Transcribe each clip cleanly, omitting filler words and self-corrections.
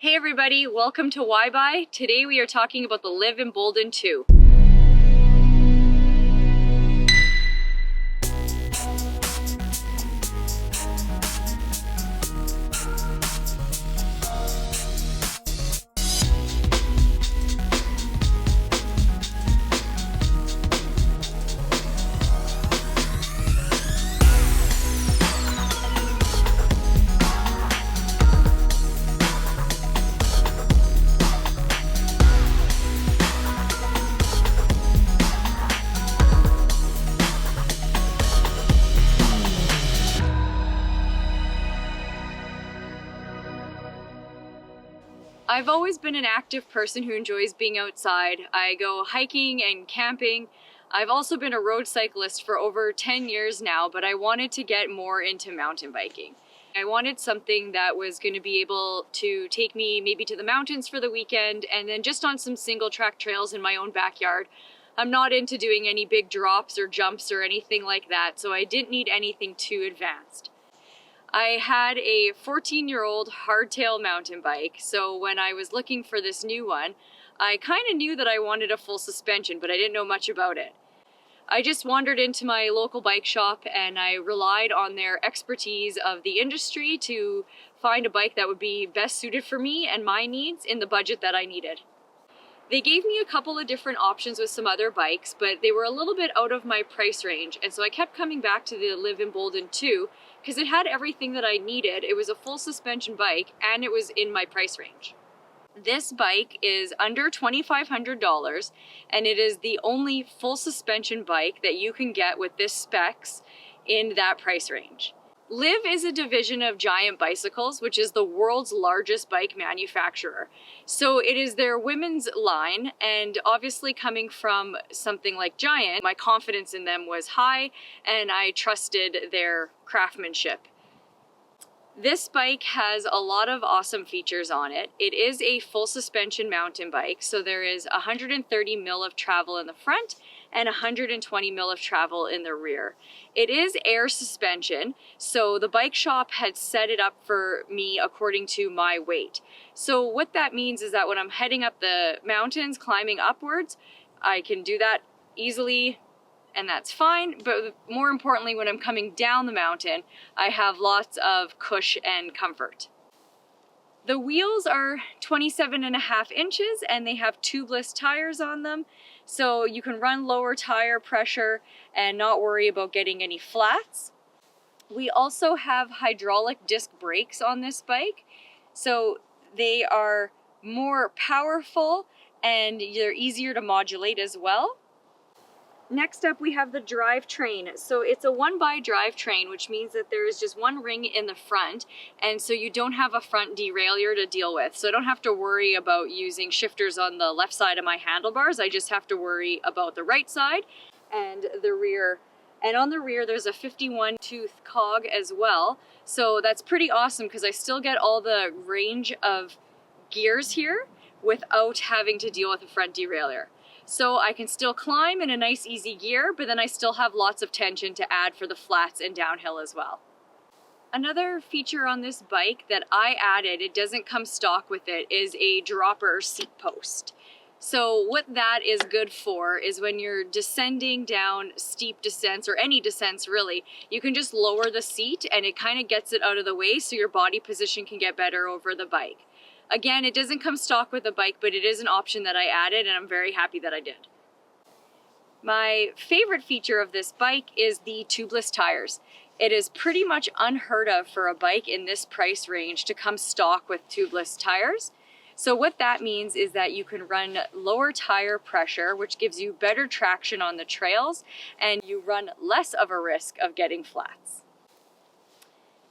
Hey everybody, welcome to WhyBuy. Today we are talking about the Liv Embolden 2. I've always been an active person who enjoys being outside. I go hiking and camping. I've also been a road cyclist for over 10 years now, but I wanted to get more into mountain biking. I wanted something that was going to be able to take me maybe to the mountains for the weekend and then just on some single track trails in my own backyard. I'm not into doing any big drops or jumps or anything like that, so I didn't need anything too advanced. I had a 14-year-old hardtail mountain bike, so when I was looking for this new one, I kind of knew that I wanted a full suspension, but I didn't know much about it. I just wandered into my local bike shop and I relied on their expertise of the industry to find a bike that would be best suited for me and my needs in the budget that I needed. They gave me a couple of different options with some other bikes, but they were a little bit out of my price range, and so I kept coming back to the Liv Embolden 2 because it had everything that I needed. It was a full suspension bike and it was in my price range. This bike is under $2,500 and it is the only full suspension bike that you can get with this specs in that price range. Liv is a division of Giant Bicycles, which is the world's largest bike manufacturer. So it is their women's line, and obviously coming from something like Giant, my confidence in them was high and I trusted their craftsmanship. This bike has a lot of awesome features on it. It is a full suspension mountain bike, so there is 130 mil of travel in the front and 120 mil of travel in the rear. It is air suspension, so the bike shop had set it up for me according to my weight. So what that means is that when I'm heading up the mountains, climbing upwards, I can do that easily and that's fine, but more importantly, when I'm coming down the mountain, I have lots of cushion and comfort. The wheels are 27.5 inches and they have tubeless tires on them, so you can run lower tire pressure and not worry about getting any flats. We also have hydraulic disc brakes on this bike, so they are more powerful and they're easier to modulate as well. Next up we have the drivetrain. So it's a 1x drivetrain, which means that there is just one ring in the front, and so you don't have a front derailleur to deal with. So I don't have to worry about using shifters on the left side of my handlebars. I just have to worry about the right side and the rear. And on the rear there's a 51 tooth cog as well. So that's pretty awesome because I still get all the range of gears here without having to deal with a front derailleur. So I can still climb in a nice easy gear, but then I still have lots of tension to add for the flats and downhill as well. Another feature on this bike that I added, it doesn't come stock with it, is a dropper seat post. So what that is good for is when you're descending down steep descents, or any descents really, you can just lower the seat and it kind of gets it out of the way so your body position can get better over the bike. Again, it doesn't come stock with the bike, but it is an option that I added and I'm very happy that I did. My favorite feature of this bike is the tubeless tires. It is pretty much unheard of for a bike in this price range to come stock with tubeless tires. So what that means is that you can run lower tire pressure, which gives you better traction on the trails, and you run less of a risk of getting flats.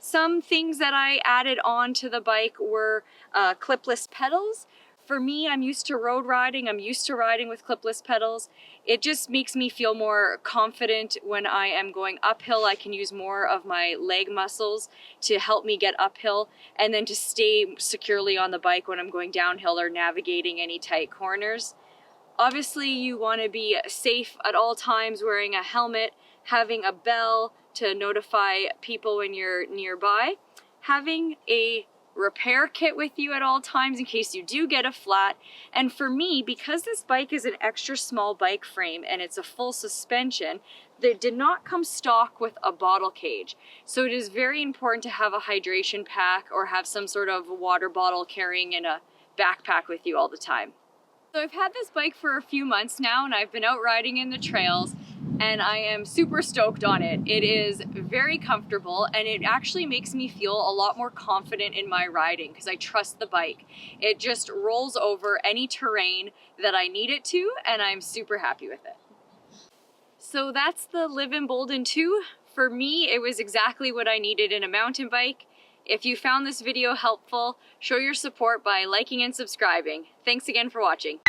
Some things that I added on to the bike were clipless pedals. For me, I'm used to road riding. I'm used to riding with clipless pedals. It just makes me feel more confident when I am going uphill. I can use more of my leg muscles to help me get uphill and then to stay securely on the bike when I'm going downhill or navigating any tight corners. Obviously, you want to be safe at all times, wearing a helmet, having a bell to notify people when you're nearby, having a repair kit with you at all times in case you do get a flat. And for me, because this bike is an extra small bike frame and it's a full suspension, they did not come stock with a bottle cage. So it is very important to have a hydration pack or have some sort of water bottle carrying in a backpack with you all the time. So I've had this bike for a few months now and I've been out riding in the trails and I am super stoked on it. It is very comfortable and it actually makes me feel a lot more confident in my riding because I trust the bike. It just rolls over any terrain that I need it to and I'm super happy with it. So that's the Liv Embolden 2. For me, it was exactly what I needed in a mountain bike. If you found this video helpful, show your support by liking and subscribing. Thanks again for watching.